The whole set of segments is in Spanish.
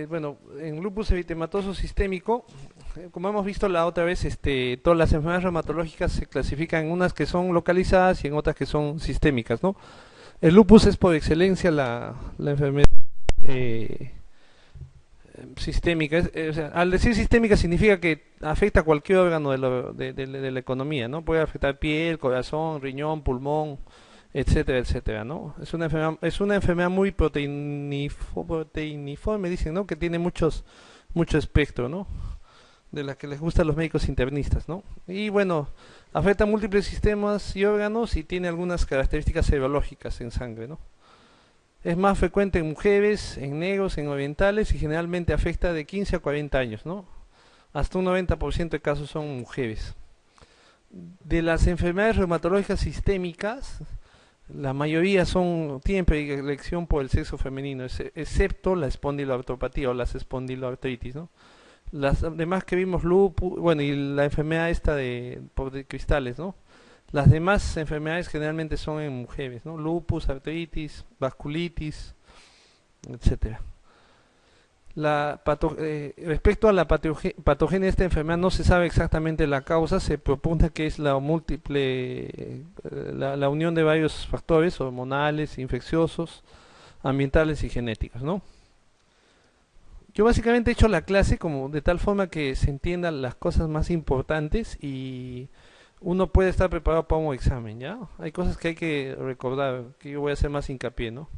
Bueno, en lupus eritematoso sistémico, como hemos visto la otra vez, todas las enfermedades reumatológicas se clasifican en unas que son localizadas y en otras que son sistémicas, ¿no? El lupus es por excelencia la enfermedad eh, sistémica. O sea, al decir sistémica significa que afecta a cualquier órgano de la economía, ¿no? Puede afectar piel, corazón, riñón, pulmón, etcétera, etcétera, ¿no? Es una enfermedad muy proteiniforme, dicen, ¿no? Que tiene mucho espectro, ¿no? De la que les gusta a los médicos internistas, ¿no? Y bueno, afecta a múltiples sistemas y órganos y tiene algunas características serológicas en sangre, ¿no? Es más frecuente en mujeres, en negros, en orientales y generalmente afecta de 15 a 40 años, ¿no? Hasta un 90% de casos son mujeres. De las enfermedades reumatológicas sistémicas, la mayoría tienen predilección por el sexo femenino, excepto la espondiloartropatía o las espondiloartritis, ¿no? Las demás que vimos, lupus, bueno, y la enfermedad esta de cristales, ¿no? Las demás enfermedades generalmente son en mujeres, ¿no? Lupus, artritis, vasculitis, etcétera. Respecto a la patogenia de esta enfermedad no se sabe exactamente la causa, se propone que es la unión de varios factores hormonales, infecciosos, ambientales y genéticos, ¿no? Yo básicamente he hecho la clase como de tal forma que se entiendan las cosas más importantes y uno puede estar preparado para un examen, ¿ya? Hay cosas que hay que recordar, que yo voy a hacer más hincapié, ¿no?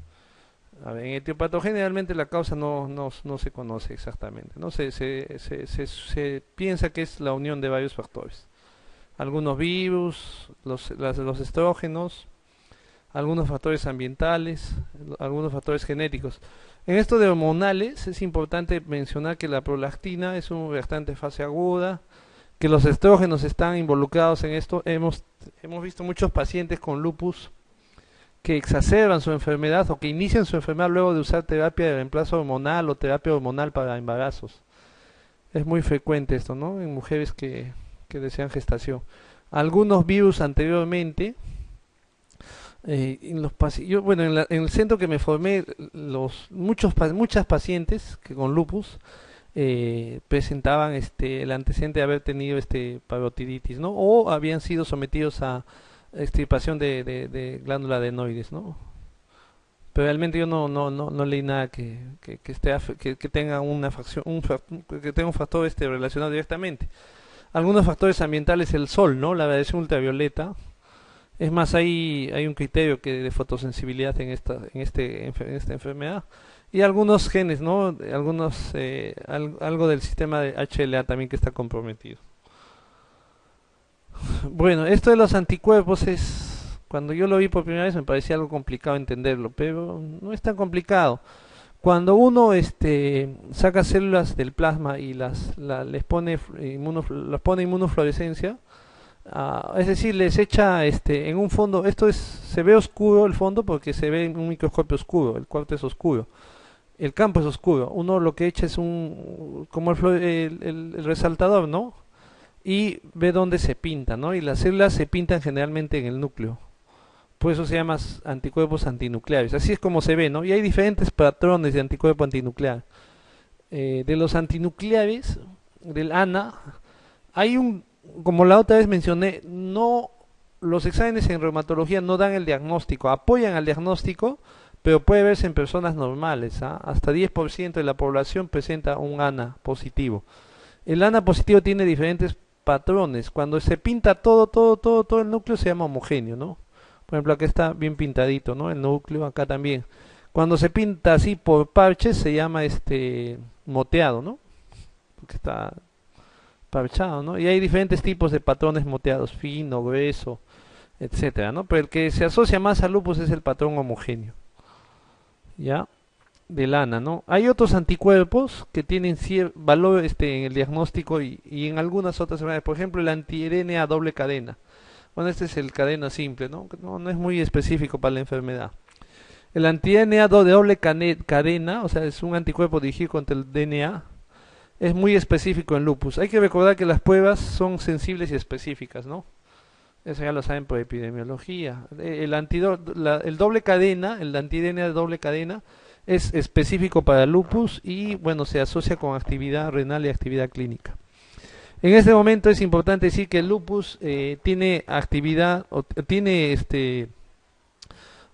A ver, en etiopatogenia generalmente la causa no se conoce exactamente, ¿no? Se piensa que es la unión de varios factores. Algunos virus, los estrógenos, algunos factores ambientales, algunos factores genéticos. En esto de hormonales es importante mencionar que la prolactina es un reactante de fase aguda, que los estrógenos están involucrados en esto. Hemos visto muchos pacientes con lupus que exacerban su enfermedad o que inician su enfermedad luego de usar terapia de reemplazo hormonal o terapia hormonal para embarazos. Es muy frecuente esto, ¿no? En mujeres que desean gestación. Algunos virus anteriormente, bueno, en el centro que me formé, muchas pacientes que con lupus presentaban el antecedente de haber tenido parotiditis, ¿no? O habían sido sometidos a extirpación de glándula adenoides, ¿no? Pero realmente yo no leí nada que tenga que tenga un factor relacionado directamente. Algunos factores ambientales, el sol, ¿no? La radiación ultravioleta. Es más, hay un criterio de fotosensibilidad en esta enfermedad. Y algunos genes, ¿no? Algo del sistema de HLA también que está comprometido. Bueno, esto de los anticuerpos cuando yo lo vi por primera vez me parecía algo complicado entenderlo, pero no es tan complicado. Cuando uno saca células del plasma y les pone las pone inmunofluorescencia, es decir, les echa en un fondo, se ve oscuro el fondo porque se ve en un microscopio oscuro, el cuarto es oscuro, el campo es oscuro. Uno lo que echa es como el resaltador, ¿no? Y ve dónde se pinta, ¿no? Y las células se pintan generalmente en el núcleo. Por eso se llama anticuerpos antinucleares. Así es como se ve, ¿no? Y hay diferentes patrones de anticuerpo antinuclear. De los antinucleares, del ANA, como la otra vez mencioné, los exámenes en reumatología no dan el diagnóstico, apoyan al diagnóstico, pero puede verse en personas normales, ¿ah? Hasta 10% de la población presenta un ANA positivo. El ANA positivo tiene diferentes patrones. Cuando se pinta todo el núcleo se llama homogéneo, ¿no? Por ejemplo, aquí está bien pintadito, ¿no? El núcleo, acá también. Cuando se pinta así por parches se llama moteado, ¿no? Porque está parchado, ¿no? Y hay diferentes tipos de patrones moteados, fino, grueso, etcétera, ¿no? Pero el que se asocia más al lupus es el patrón homogéneo, ¿ya? De lana, ¿no? Hay otros anticuerpos que tienen valor en el diagnóstico y en algunas otras enfermedades. Por ejemplo, el anti-RNA doble cadena. Bueno, este es el cadena simple, ¿no? No es muy específico para la enfermedad. El anti-DNA de doble cadena, o sea, es un anticuerpo dirigido contra el DNA, es muy específico en lupus. Hay que recordar que las pruebas son sensibles y específicas, ¿no? Eso ya lo saben por epidemiología. El doble cadena, el anti-DNA de doble cadena, Es específico para lupus y bueno, se asocia con actividad renal y actividad clínica. En este momento es importante decir que el lupus tiene actividad o tiene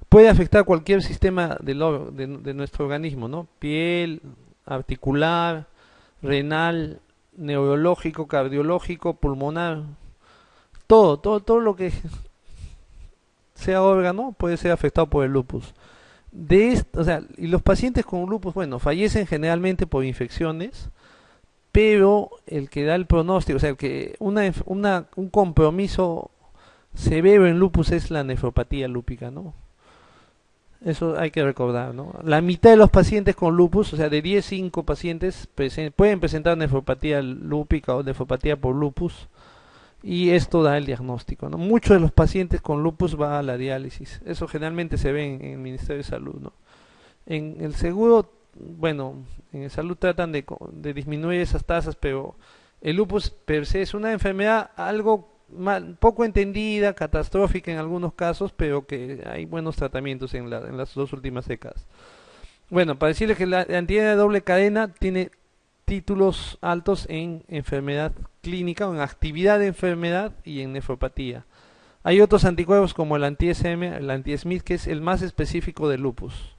puede afectar cualquier sistema de nuestro organismo, ¿no? Piel, articular, renal, neurológico, cardiológico, pulmonar, todo lo que sea órgano puede ser afectado por el lupus. O sea, y los pacientes con lupus, bueno, fallecen generalmente por infecciones, pero el que da el pronóstico, o sea, el que un compromiso severo en lupus es la nefropatía lúpica, ¿no? Eso hay que recordar, ¿no? La mitad de los pacientes con lupus, o sea, de 10, 5 pacientes pueden presentar nefropatía lúpica o nefropatía por lupus, y esto da el diagnóstico, ¿no? Muchos de los pacientes con lupus van a la diálisis. Eso generalmente se ve en el Ministerio de Salud, ¿no? En el seguro, bueno, en el salud tratan de disminuir esas tasas, pero el lupus per se es una enfermedad algo poco entendida, catastrófica en algunos casos, pero que hay buenos tratamientos en las 2 últimas décadas. Bueno, para decirles que la antidena de doble cadena tiene títulos altos en enfermedad clínica, o en actividad de enfermedad y en nefropatía. Hay otros anticuerpos como el anti-SM, el anti-Smith, que es el más específico del lupus.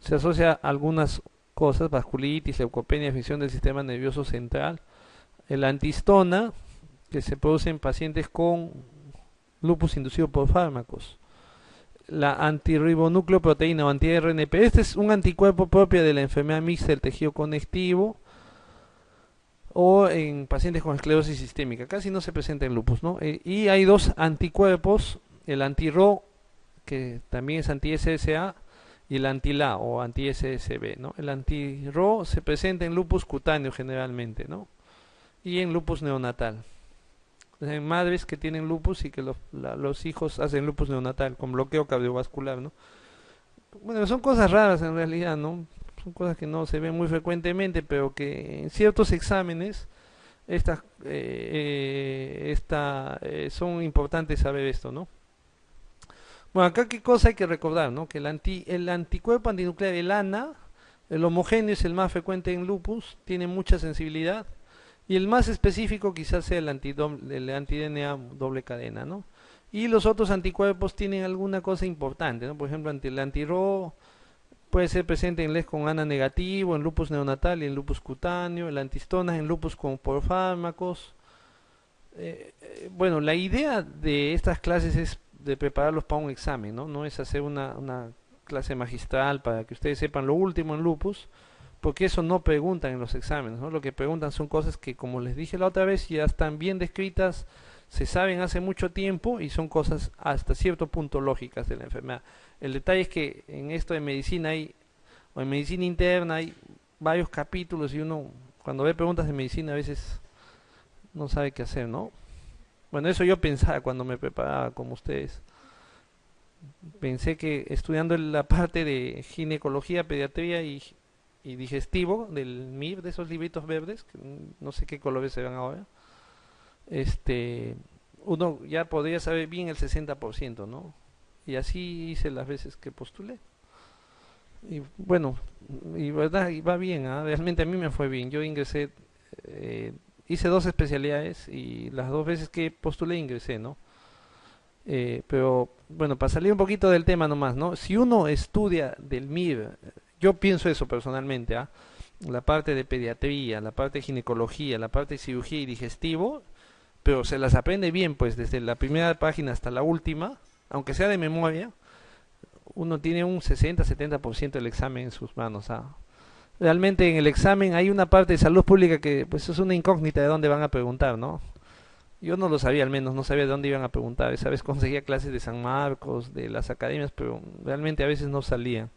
Se asocia a algunas cosas, vasculitis, leucopenia, afección del sistema nervioso central. El antistona, que se produce en pacientes con lupus inducido por fármacos. La antirribonucleoproteína o anti-RNP. Este es un anticuerpo propio de la enfermedad mixta del tejido conectivo o en pacientes con esclerosis sistémica. Casi no se presenta en lupus, ¿no? Y hay 2 anticuerpos, el anti-RO, que también es anti-SSA, y el anti-LA o anti-SSB, ¿no? El anti-RO se presenta en lupus cutáneo generalmente, ¿no? Y en lupus neonatal. En madres que tienen lupus y que los hijos hacen lupus neonatal con bloqueo cardiovascular, ¿no? Bueno, son cosas raras en realidad, ¿no? Son cosas que no se ven muy frecuentemente, pero que en ciertos exámenes son importantes saber esto, ¿no? Bueno, acá qué cosa hay que recordar, ¿no? Que el anticuerpo antinuclear, el ANA, el homogéneo es el más frecuente en lupus, tiene mucha sensibilidad, y el más específico quizás sea el anti-DNA doble cadena, ¿no? Y los otros anticuerpos tienen alguna cosa importante, ¿no? Por ejemplo, el anti-RO puede ser presente en LES con ANA negativo, en lupus neonatal y en lupus cutáneo, el antistona en lupus por fármacos. Bueno, la idea de estas clases es de prepararlos para un examen, ¿no? No es hacer una clase magistral para que ustedes sepan lo último en lupus, porque eso no preguntan en los exámenes, ¿no? Lo que preguntan son cosas que, como les dije la otra vez, ya están bien descritas, se saben hace mucho tiempo y son cosas hasta cierto punto lógicas de la enfermedad. El detalle es que en esto de medicina o en medicina interna hay varios capítulos y uno cuando ve preguntas de medicina a veces no sabe qué hacer, ¿no? Bueno, eso yo pensaba cuando me preparaba como ustedes. Pensé que estudiando la parte de ginecología, pediatría y digestivo del MIR, de esos libritos verdes, que no sé qué colores se ven ahora, uno ya podría saber bien el 60%, ¿no? Y así hice las veces que postulé. Y bueno, y verdad, y va bien, ¿ah? Realmente a mí me fue bien. Yo ingresé, hice 2 especialidades y las 2 veces que postulé ingresé, ¿no? Pero bueno, para salir un poquito del tema nomás, ¿no? Si uno estudia del MIR, yo pienso eso personalmente, ¿ah? La parte de pediatría, la parte de ginecología, la parte de cirugía y digestivo, pero se las aprende bien, pues desde la primera página hasta la última, aunque sea de memoria, uno tiene un 60-70% del examen en sus manos, ¿ah? Realmente en el examen hay una parte de salud pública que pues es una incógnita de dónde van a preguntar, ¿no? Yo no lo sabía, al menos no sabía de dónde iban a preguntar. Esa vez conseguía clases de San Marcos, de las academias, pero realmente a veces no salían.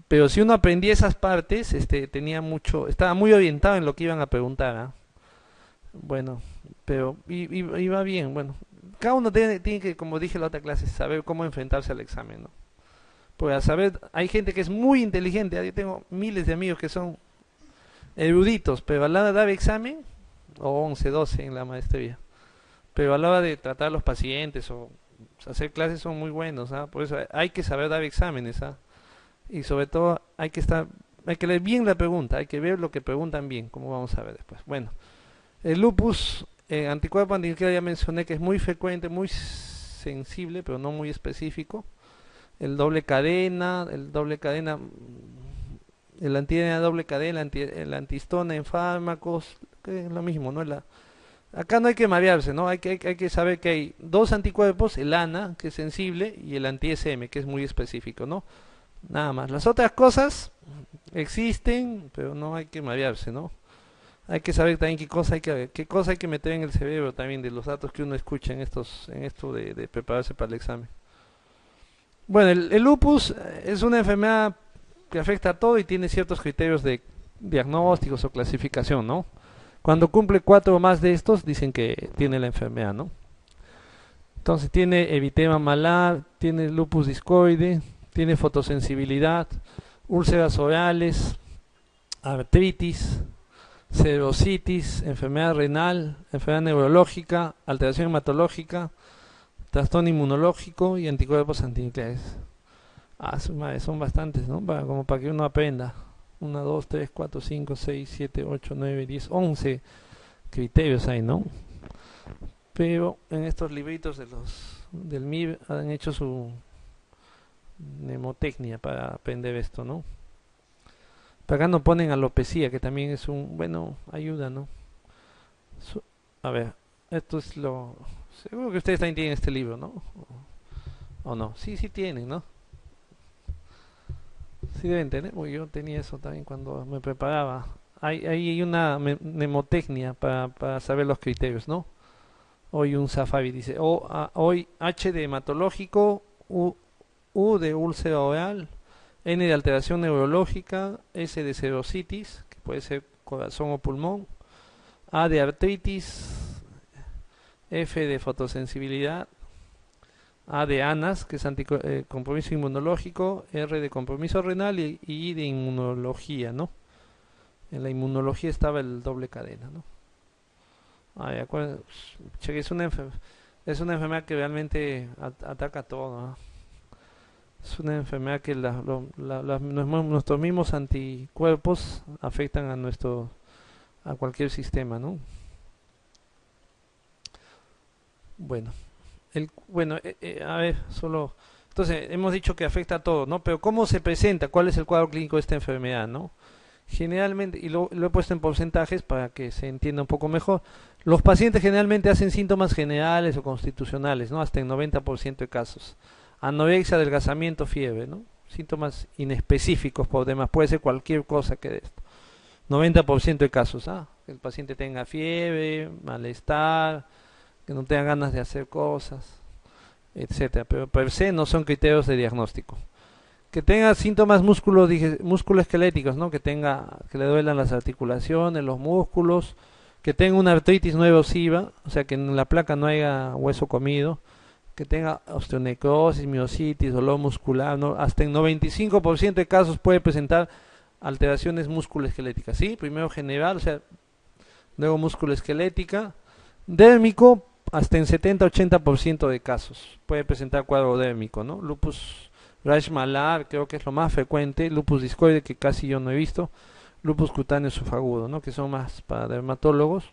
Pero si uno aprendía esas partes, estaba muy orientado en lo que iban a preguntar, ¿ah? Bueno, pero y va bien, bueno. Cada uno tiene que, como dije en la otra clase, saber cómo enfrentarse al examen, ¿no? Pues a saber, hay gente que es muy inteligente, ¿ah? Yo tengo miles de amigos que son eruditos, pero a la hora de dar examen, o 11, 12 en la maestría, pero a la hora de tratar a los pacientes o hacer clases son muy buenos, ¿ah? Por eso hay que saber dar exámenes, ¿ah? Y sobre todo hay que leer bien la pregunta, hay que ver lo que preguntan bien, como vamos a ver después. Bueno, el lupus, anticuerpo antinuclear ya mencioné que es muy frecuente, muy sensible, pero no muy específico. El doble cadena, el antígeno doble cadena, el antihistona en fármacos, que es lo mismo, ¿no? Acá no hay que marearse, ¿no? Hay que saber que hay dos anticuerpos, el ANA, que es sensible, y el anti-SM, que es muy específico, ¿no? Nada más. Las otras cosas existen, pero no hay que marearse, ¿no? Hay que saber también qué cosa hay que meter en el cerebro también de los datos que uno escucha en esto de prepararse para el examen. Bueno, el lupus es una enfermedad que afecta a todo y tiene ciertos criterios de diagnósticos o clasificación, ¿no? Cuando cumple 4 o más de estos, dicen que tiene la enfermedad, ¿no? Entonces tiene eritema malar, tiene lupus discoide, tiene fotosensibilidad, úlceras orales, artritis, cerebrositis, enfermedad renal, enfermedad neurológica, alteración hematológica, trastorno inmunológico y anticuerpos antinucleares. Son bastantes, ¿no? Como para que uno aprenda. 1, 2, 3, 4, 5, 6, 7, 8, 9, 10, 11 criterios hay, ¿no? Pero en estos libritos del MIB han hecho su mnemotecnia para aprender esto, ¿no? Pero acá no ponen alopecia, que también es bueno, ayuda, ¿no? A ver, esto es seguro que ustedes también tienen este libro, ¿no? ¿O no? Sí, sí tienen, ¿no? Sí deben tener, porque yo tenía eso también cuando me preparaba. Hay una mnemotecnia para saber los criterios, ¿no? Hoy un Safari dice, hoy H de hematológico, U de úlcera oral, N de alteración neurológica, S de cerebrositis, que puede ser corazón o pulmón, A de artritis, F de fotosensibilidad, A de ANAS, que es compromiso inmunológico, R de compromiso renal y I de inmunología, ¿no? En la inmunología estaba el doble cadena, ¿no? Che, es una enfermedad que realmente ataca todo, ¿no? Es una enfermedad que nuestros mismos anticuerpos afectan a cualquier sistema, ¿no? Bueno, a ver, entonces hemos dicho que afecta a todo, ¿no? Pero ¿cómo se presenta? ¿Cuál es el cuadro clínico de esta enfermedad, no? Generalmente, y lo he puesto en porcentajes para que se entienda un poco mejor, los pacientes generalmente hacen síntomas generales o constitucionales, ¿no? Hasta en 90% de casos. Anorexia, adelgazamiento, fiebre, ¿no? Síntomas inespecíficos por demás, puede ser cualquier cosa que de esto. 90% de casos, que el paciente tenga fiebre, malestar, que no tenga ganas de hacer cosas, etcétera. Pero per se no son criterios de diagnóstico. Que tenga síntomas musculoesqueléticos, ¿no? Que le duelan las articulaciones, los músculos, que tenga una artritis no erosiva, o sea que en la placa no haya hueso comido, que tenga osteonecrosis, miositis, dolor muscular, ¿no? Hasta en 95% de casos puede presentar alteraciones musculoesqueléticas, ¿sí? Primero general, o sea, luego musculoesquelética, dérmico, hasta en 70-80% de casos puede presentar cuadro dérmico, ¿no? Lupus rash malar, creo que es lo más frecuente, lupus discoide, que casi yo no he visto, lupus cutáneo subagudo, ¿no? Que son más para dermatólogos.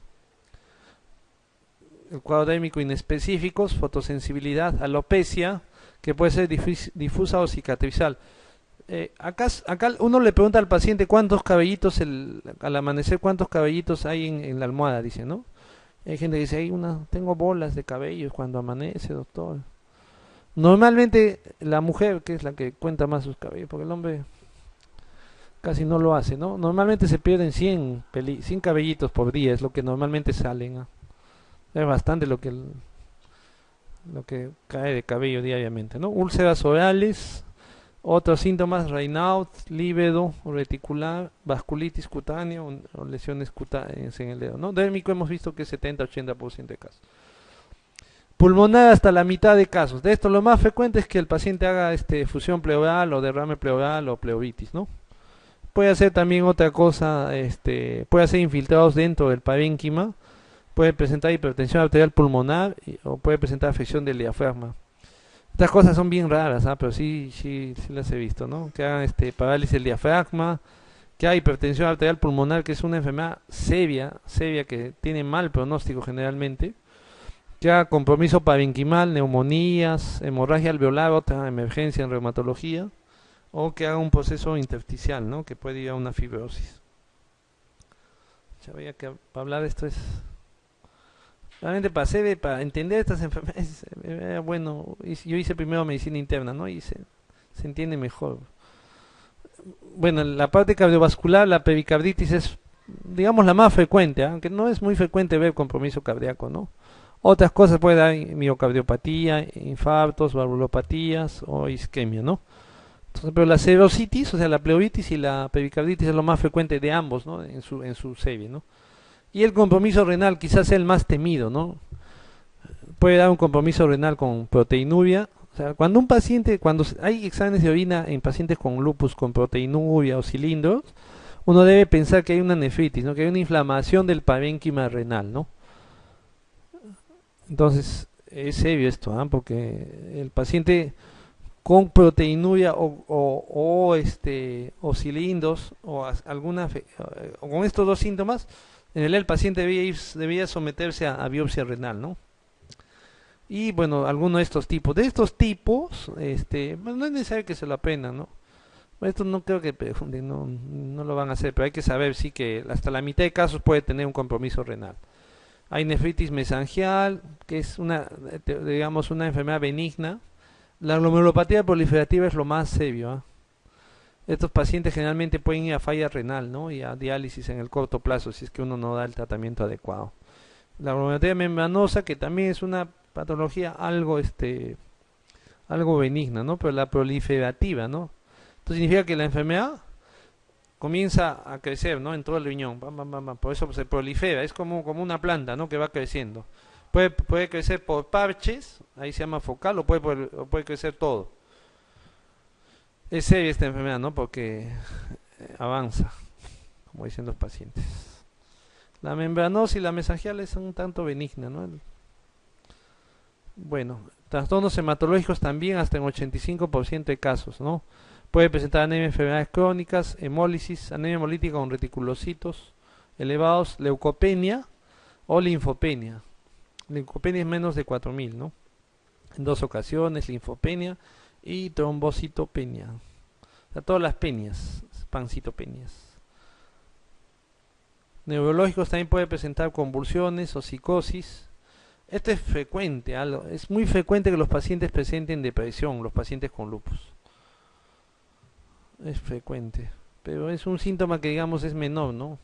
El cuadro dérmico inespecíficos, fotosensibilidad, alopecia, que puede ser difusa o cicatrizal. Acá uno le pregunta al paciente cuántos cabellitos, al amanecer, cuántos cabellitos hay en la almohada, dice, ¿no? Hay gente que dice, tengo bolas de cabellos cuando amanece, doctor. Normalmente la mujer, que es la que cuenta más sus cabellos, porque el hombre casi no lo hace, ¿no? Normalmente se pierden 100 cabellitos por día, es lo que normalmente salen, ¿no? Es bastante lo que cae de cabello diariamente, ¿no? Úlceras orales, otros síntomas, Raynaud, lívido, reticular, vasculitis cutánea o lesiones cutáneas en el dedo, ¿no? Dérmico hemos visto que es 70-80% de casos. Pulmonar hasta la mitad de casos. De esto lo más frecuente es que el paciente haga fusión pleural o derrame pleural o pleuritis, ¿no? Puede hacer también otra cosa, puede hacer infiltrados dentro del parénquima, puede presentar hipertensión arterial pulmonar o puede presentar afección del diafragma. Estas cosas son bien raras, ¿ah? Pero sí las he visto, ¿no? Que hagan parálisis del diafragma, que hay hipertensión arterial pulmonar, que es una enfermedad seria que tiene mal pronóstico generalmente, que haga compromiso parenquimal, neumonías, hemorragia alveolar, otra emergencia en reumatología, o que haga un proceso intersticial, ¿no? Que puede ir a una fibrosis. Ya veía que para hablar de esto es realmente para entender estas enfermedades, bueno, yo hice primero medicina interna, ¿no? Y se entiende mejor. Bueno, la parte cardiovascular, la pericarditis es, digamos, la más frecuente, aunque no es muy frecuente ver compromiso cardíaco, ¿no? Otras cosas puede dar miocardiopatía, infartos, valvulopatías o isquemia, ¿no? Entonces, pero la cirrositis, o sea, la pleuritis y la pericarditis es lo más frecuente de ambos, ¿no? En su serie, ¿no? Y el compromiso renal quizás sea el más temido, ¿no? Puede dar un compromiso renal con proteinuria. O sea, cuando hay exámenes de orina en pacientes con lupus, con proteinuria o cilindros, uno debe pensar que hay una nefritis, ¿no? Que hay una inflamación del parénquima renal, ¿no? Entonces, es serio esto, ¿ah? Porque el paciente con proteinuria o cilindros o con estos dos síntomas, en realidad el paciente debía someterse a biopsia renal, ¿no? Y bueno, alguno de estos tipos. De estos tipos, bueno, no es necesario que se lo aprendan, ¿no? Esto no creo que pregunten, no lo van a hacer, pero hay que saber sí que hasta la mitad de casos puede tener un compromiso renal. Hay nefritis mesangial, que es digamos, una enfermedad benigna. La glomerulopatía proliferativa es lo más serio, ¿ah? Estos pacientes generalmente pueden ir a falla renal, ¿no? Y a diálisis en el corto plazo si es que uno no da el tratamiento adecuado. La glomerulopatía membranosa, que también es una patología algo benigna, ¿no? Pero la proliferativa, ¿no? Esto significa que la enfermedad comienza a crecer, ¿no? En todo el riñón, bam, bam, bam, bam. Por eso se prolifera, es como una planta, ¿no? Que va creciendo. Puede crecer por parches, ahí se llama focal, o puede crecer todo. Es seria esta enfermedad, ¿no? Porque avanza, como dicen los pacientes. La membranosis y la mesangial son un tanto benigna, ¿no? Bueno, trastornos hematológicos también hasta en 85% de casos, ¿no? Puede presentar anemia en enfermedades crónicas, hemólisis, anemia hemolítica con reticulocitos elevados, leucopenia o linfopenia. Leucopenia es menos de 4000, ¿no? En dos ocasiones, linfopenia y trombocitopenia. O sea, todas las penias, pancitopenias. Neurológicos también puede presentar convulsiones o psicosis. Esto es frecuente, es muy frecuente que los pacientes presenten depresión, los pacientes con lupus. Es frecuente, pero es un síntoma que digamos es menor, ¿no?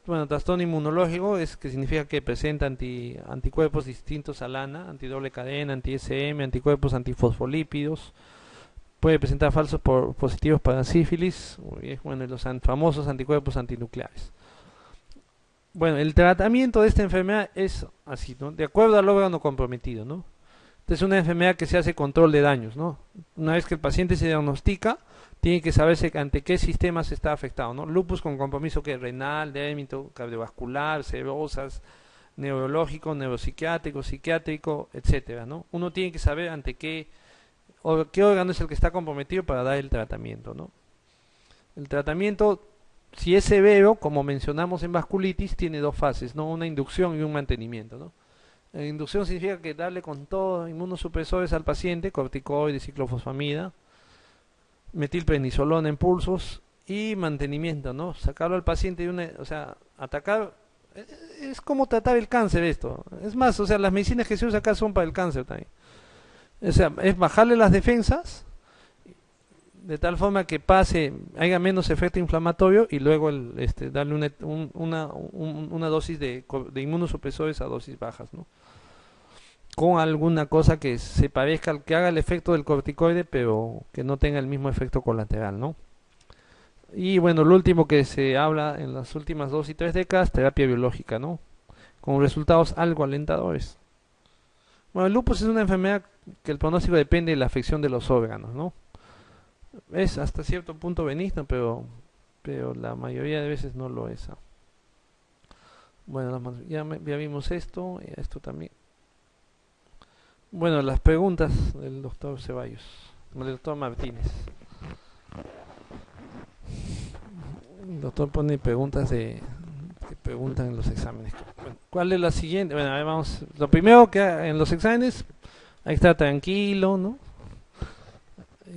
Bueno, trastorno inmunológico es que significa que presenta anticuerpos distintos a LANA, antidoble cadena, anti-SM, anticuerpos antifosfolípidos. Puede presentar falsos positivos para sífilis, bueno, y los famosos anticuerpos antinucleares. Bueno, el tratamiento de esta enfermedad es así, ¿no? De acuerdo al órgano comprometido, ¿no? Esta es una enfermedad que se hace control de daños, ¿no? Una vez que el paciente se diagnostica, tiene que saberse ante qué sistemas está afectado, ¿no? Lupus con compromiso que renal, démito, cardiovascular, seborrosas, neurológico, neuropsiquiátrico, psiquiátrico, etcétera, ¿no? Uno tiene que saber ante qué órgano es el que está comprometido para dar el tratamiento, ¿no? El tratamiento, si es severo, como mencionamos en vasculitis, tiene dos fases, ¿no? Una inducción y un mantenimiento, ¿no? La inducción significa que darle con todos inmunosupresores al paciente, corticoides, ciclofosfamida, metilprednisolona en pulsos y mantenimiento, ¿no? Sacarlo al paciente o sea, atacar, es como tratar el cáncer esto. Es más, o sea, las medicinas que se usan acá son para el cáncer también. O sea, es bajarle las defensas de tal forma que haya menos efecto inflamatorio y luego darle una dosis de inmunosupresores a dosis bajas, ¿no? Con alguna cosa que se parezca, que haga el efecto del corticoide, pero que no tenga el mismo efecto colateral, ¿no? Y bueno, lo último que se habla en las últimas 2 y 3 décadas, terapia biológica, ¿no? Con resultados algo alentadores. Bueno, el lupus es una enfermedad que el pronóstico depende de la afección de los órganos, ¿no? Es hasta cierto punto benigno, pero la mayoría de veces no lo es. Bueno, ya vimos esto y esto también. Bueno, las preguntas del doctor Ceballos, del doctor Martínez. El doctor pone preguntas que preguntan en los exámenes. Bueno, ¿cuál es la siguiente? Bueno, a ver, vamos. Lo primero que en los exámenes hay que estar tranquilo, ¿no?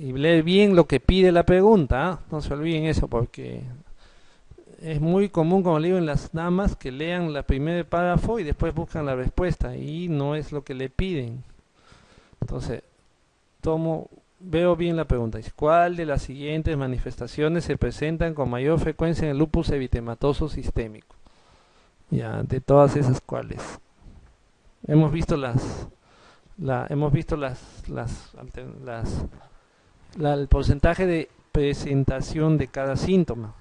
Y leer bien lo que pide la pregunta, ¿ah? No se olviden eso porque es muy común, como le digo, en las damas que lean la primer párrafo y después buscan la respuesta y no es lo que le piden. Entonces, veo bien la pregunta. Dice, ¿cuál de las siguientes manifestaciones se presentan con mayor frecuencia en el lupus eritematoso sistémico? Ya, de todas esas, ¿cuáles? Hemos visto el porcentaje de presentación de cada síntoma.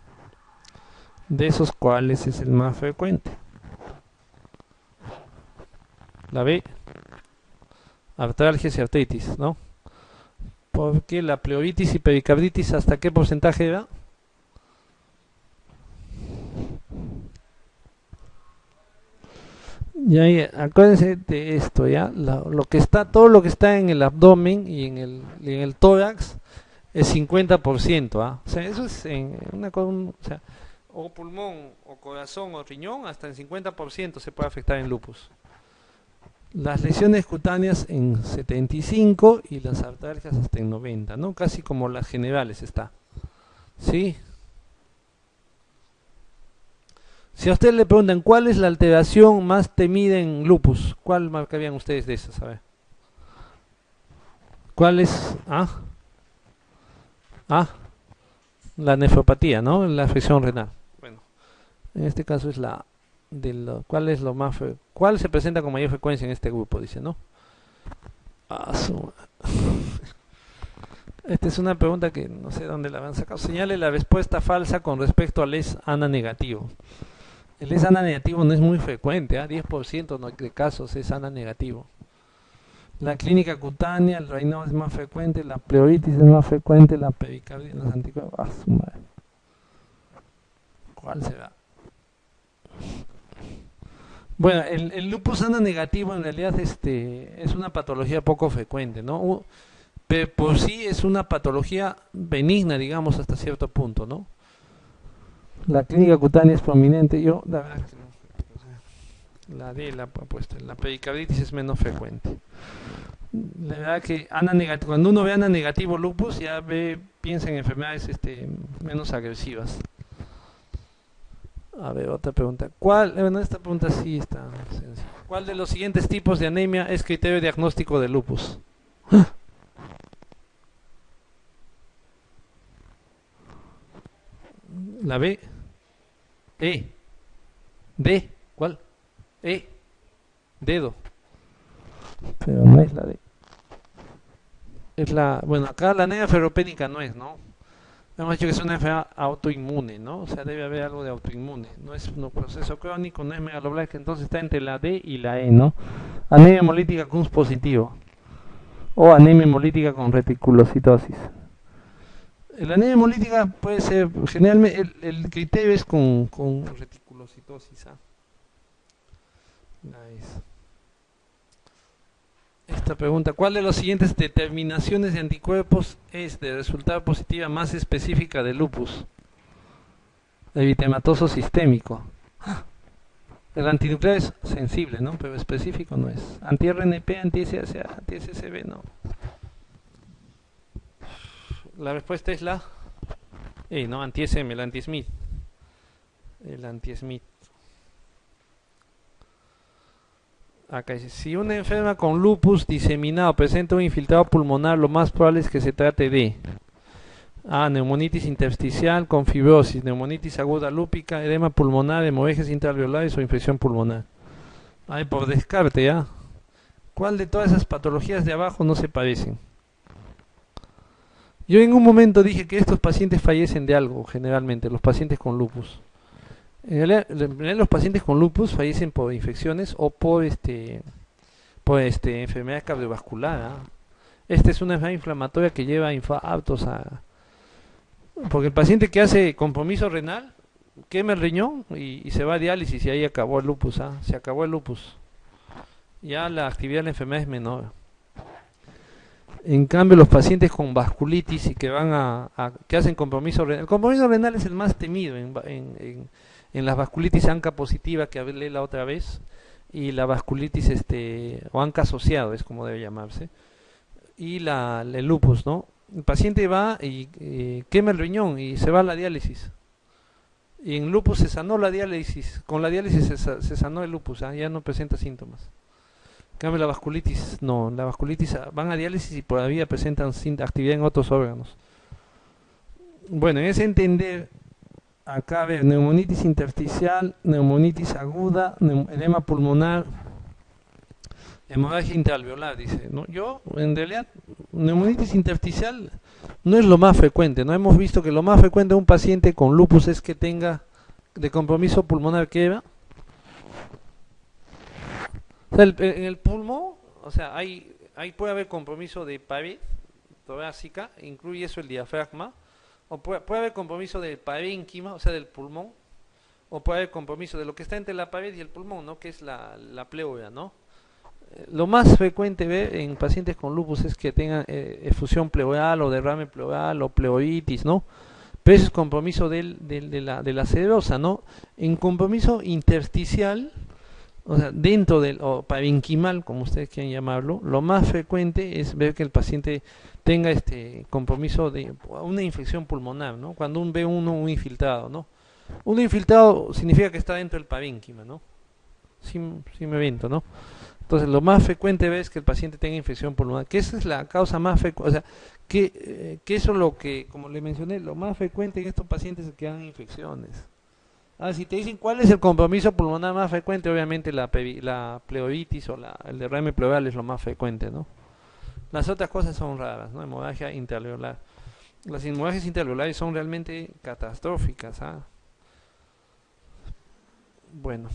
De esos, ¿cuáles es el más frecuente? La B, artralgias y artritis, ¿no? Porque la pleuritis y pericarditis, ¿hasta qué porcentaje da? Y acuérdense de esto, ¿ya? Todo lo que está en el abdomen y en el tórax es 50%, ¿ah? O sea, eso es o sea, o pulmón, o corazón, o riñón, hasta en 50% se puede afectar en lupus. Las lesiones cutáneas en 75 y las artralgias hasta en 90, ¿no? Casi como las generales está. ¿Sí? Si a ustedes le preguntan cuál es la alteración más temida en lupus, ¿cuál marcarían ustedes de esas? A ver. ¿Cuál es? La nefropatía, ¿no? La afección renal. Bueno, en este caso es ¿cuál es lo más ¿cuál se presenta con mayor frecuencia en este grupo? Dice, ¿no? Esta es una pregunta que no sé dónde la han sacado. Señale la respuesta falsa con respecto al ES-ANA negativo. El ES-ANA negativo no es muy frecuente, 10% de casos es ANA negativo. La clínica cutánea, el raynaud es más frecuente, la pleuritis es más frecuente, la pericarditis, los anticuerpos. ¿Cuál será? Bueno, el lupus ANA negativo en realidad es una patología poco frecuente, ¿no? Pero por sí es una patología benigna, digamos, hasta cierto punto, ¿no? La clínica cutánea es prominente. Yo, la verdad que no. La D la he puesto. La pericarditis es menos frecuente. La verdad que cuando uno ve ANA negativo lupus, ya piensa en enfermedades menos agresivas. A ver, otra pregunta. Bueno, esta pregunta sí está sencilla. ¿Cuál de los siguientes tipos de anemia es criterio diagnóstico de lupus? La B. D. ¿Cuál? Dedo. Pero no es la D. Bueno, acá la anemia ferropénica no es, ¿no? Hemos dicho que es una enfermedad autoinmune, ¿no? O sea, debe haber algo de autoinmune. No es un proceso crónico, no es megaloblastia, entonces está entre la D y la E, ¿no? Anemia hemolítica Kunz positivo. O anemia hemolítica con reticulocitosis. La anemia hemolítica puede ser, generalmente, el criterio es con reticulocitosis. Nice. Esta pregunta, ¿cuál de las siguientes determinaciones de anticuerpos es de resultado positiva más específica de lupus? Eritematoso sistémico. El antinuclear es sensible, ¿no? Pero específico no es. Anti-RNP, anti-SCA, anti-SCB, no. La respuesta es la no, anti-SM, el anti-Smith. El anti-Smith. Acá dice, si una enferma con lupus diseminado presenta un infiltrado pulmonar, lo más probable es que se trate de neumonitis intersticial con fibrosis, neumonitis aguda lúpica, edema pulmonar, hemorragias intraalveolares o infección pulmonar. Por descarte, ¿ya? ¿Cuál de todas esas patologías de abajo no se parecen? Yo en un momento dije que estos pacientes fallecen de algo, generalmente, los pacientes con lupus. En realidad, los pacientes con lupus fallecen por infecciones o por enfermedad cardiovascular. Esta es una enfermedad inflamatoria que lleva a infartos. Porque el paciente que hace compromiso renal quema el riñón y se va a diálisis y ahí acabó el lupus. Se acabó el lupus. Ya la actividad de la enfermedad es menor. En cambio, los pacientes con vasculitis y que que hacen compromiso renal, el compromiso renal es el más temido en las vasculitis ANCA positiva que hablé la otra vez y la vasculitis o ANCA asociado es como debe llamarse y el lupus, ¿no? El paciente va y quema el riñón y se va a la diálisis. Y en lupus se sanó la diálisis, con la diálisis se sanó el lupus, ¿ah? Ya no presenta síntomas. En cambio la vasculitis, no, la vasculitis van a diálisis y todavía presentan actividad en otros órganos. Bueno, en ese entender, acá a ver, neumonitis intersticial, neumonitis aguda, edema pulmonar, hemorragia intraalveolar, dice, ¿no? Yo, en realidad, neumonitis intersticial no es lo más frecuente, ¿no? Hemos visto que lo más frecuente de un paciente con lupus es que tenga de compromiso pulmonar que era. O sea, en el pulmón, o sea, puede haber compromiso de pared torácica, incluye eso el diafragma, o puede haber compromiso del parénquima, o sea, del pulmón, o puede haber compromiso de lo que está entre la pared y el pulmón, ¿no? Que es la pleura, ¿no? Lo más frecuente ver en pacientes con lupus es que tengan efusión pleural o derrame pleural o pleuritis, ¿no? Pero ese es compromiso de la serosa, ¿no? En compromiso intersticial, o sea, dentro o parenquimal, como ustedes quieran llamarlo, lo más frecuente es ver que el paciente tenga compromiso de una infección pulmonar, ¿no? Cuando ve un infiltrado, ¿no? Un infiltrado significa que está dentro del parénquima, ¿no? Sin evento, ¿no? Entonces, lo más frecuente es que el paciente tenga infección pulmonar, que esa es la causa más frecuente, o sea, que eso es lo que, como le mencioné, lo más frecuente en estos pacientes es que hagan infecciones. Si te dicen cuál es el compromiso pulmonar más frecuente, obviamente la pleuritis o el derrame pleural es lo más frecuente, ¿no? Las otras cosas son raras, ¿no? Hemorragia intraalveolar. Las hemorragias intraalveolares son realmente catastróficas, ¿ah? Bueno.